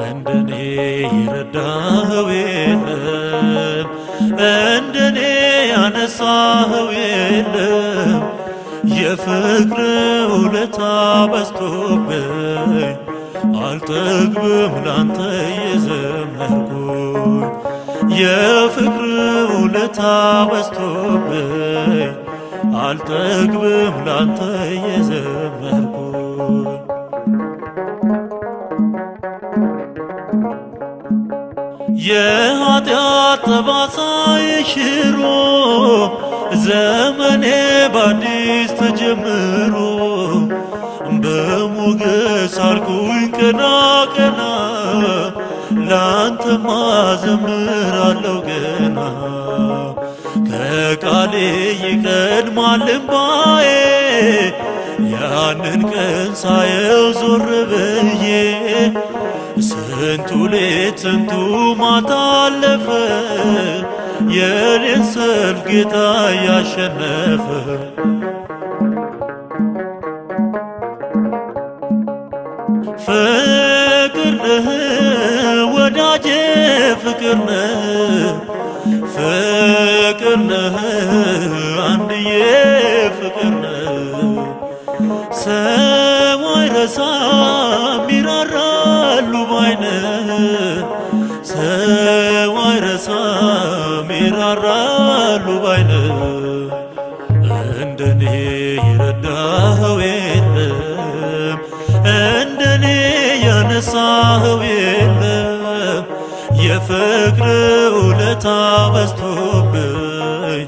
እንደኔ ይረዳኸው የለም እንደኔ ያነሳኸው የለም የፍቅር ውለታ በዝቶብኝ አልጠግብም ላንተ የዘመርኩኝ የፍቅር ውለታ በዝቶብኝ አልጠግብም ላንተ የዘመርኩኝ የኃጢአት ጠባሳ ይሽሮ ዘመኔ በአዲስ ተጀምሮ በሞገስ አልኩኝ ቀና ቀና ላንተማ ዘምራለሁ ገና ከቃሌ ይቀድማል እንባዬ ያንን ቀን ሳየው ዞር ብዬ ስንቱ ሌት ስንቱ ማታ አለፈ የኔን ሰልፍ ጌታ ያሸነፈ ፍቅር ነህ ወዳጄ ፍቅር ነህ ፍቅር ነህ አንድዬ ፍቅር ነህ ሰው አይረሳም ይራራሉ ባይነህ ሰው አይረሳም ይራራሉ ባይነህ እንደኔ ይረዳኸው የለም እንደኔ ያነሳኸው የለም የፍቅር ውለታ በዝቶብኝ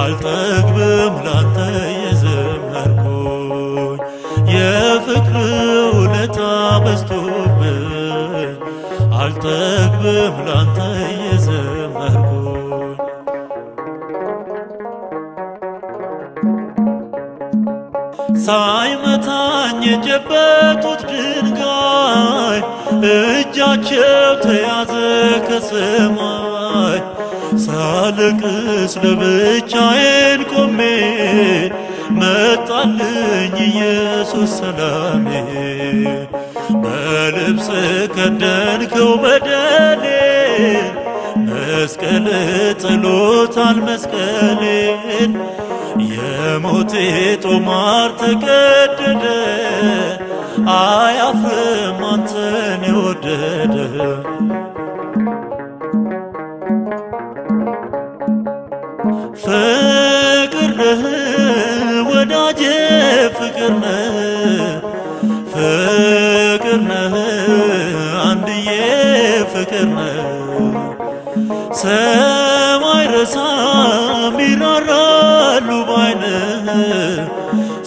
አልጠግብም ላንተ የዘመርኩኝ የፍቅር ውለታ በዝቶብኝ አልጠግብም ላንተ የዘመርኩኝ ሳይመታኝ የጨበጡት ድንጋይ እጃቸው ተያዘ ከሰማይ ሳለቅስ ለብቻዬን ቆሜ መጣልኝ ኢየሱስ ሰላሜ በልብስ ከደንከው በደሌን መስቀል ጥሎታል መስቀሌን የሞቴ ጦማር ተቀደደ አያፍርም አንተን የወደደ ፍቅር ነህ ወዳጄ ፍቅር ነህ ፍቅር ነህ አንድዬ ፍቅር ነህ ሰው አይረሳም ይራራሉ ባይነህ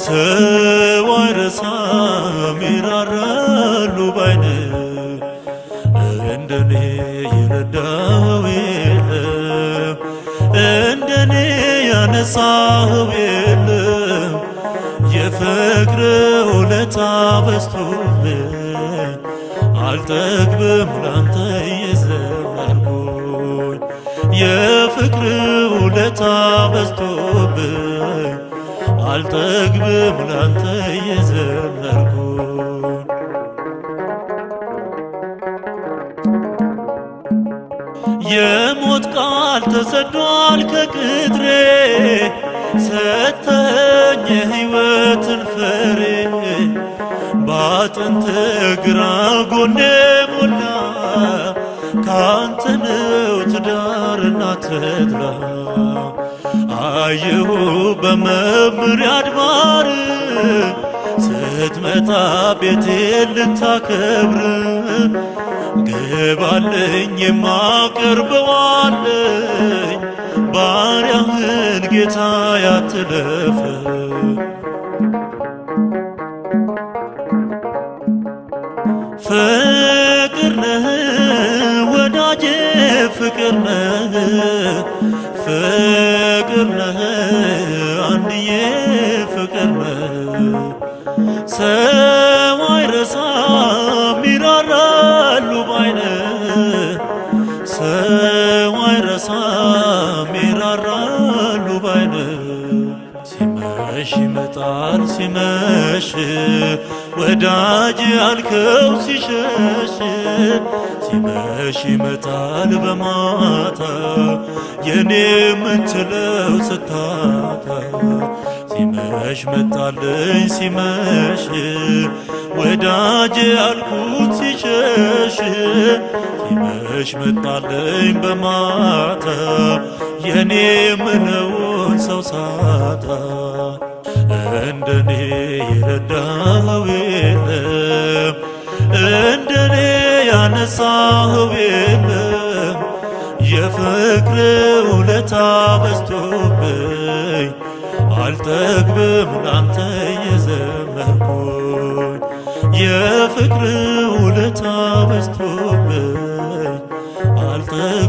ሰው አይረሳም ይራራሉ ባይነህ እንደኔ ይረዳኸው የለም እንደኔ ያነሳኸው የለም የፍቅር ውለታ በዝቶብኝ አልጠግብም ላንተ የዘመርኩኝ የፍቅር ውለታ በዝቶብኝ አልጠግብም ላንተ የዘመርኩኝ የሞት ቃል ተሰዷል ከቅጥሬ ሰተኝ የሕይወትን ፍሬ ባጥንት ግራ ጎኔ ሞላ ካንተ ነው ትዳርና ተድላ አየሁ በመምሪያ አድባር ስትመጣ ቤቴን ልታከብር ግባልኝ የማቀርበዋለኝ ባሪያህን ጌታ ያትለፈ ፍቅር ነህ ወዳጄ ፍቅር ነህ ፍቅር ነህ አንድዬ ፍቅር ነህ ሰው አይረሳም ይራራሉ ሲመሽ ወዳጅ ያልከው ሲሸሽ ሲመሽ ይመጣል በማታ የኔ የምትለው ስታታ ሲመሽ መጣልኝ ሲመሽ ወዳጅ ያልኩት ሲሸሽ ሲመሽ መጣልኝ በማታ የኔ የምለውን ሰው ሳጣ እንደኔ የረዳኸው የለም እንደኔ ያነሳኸው የለም የፍቅር ውለታ በዝቶብኝ አልጠግብም ላንተ የዘመርኩኝ የፍቅር ውለታ በዝቶብኝ አልጠግብም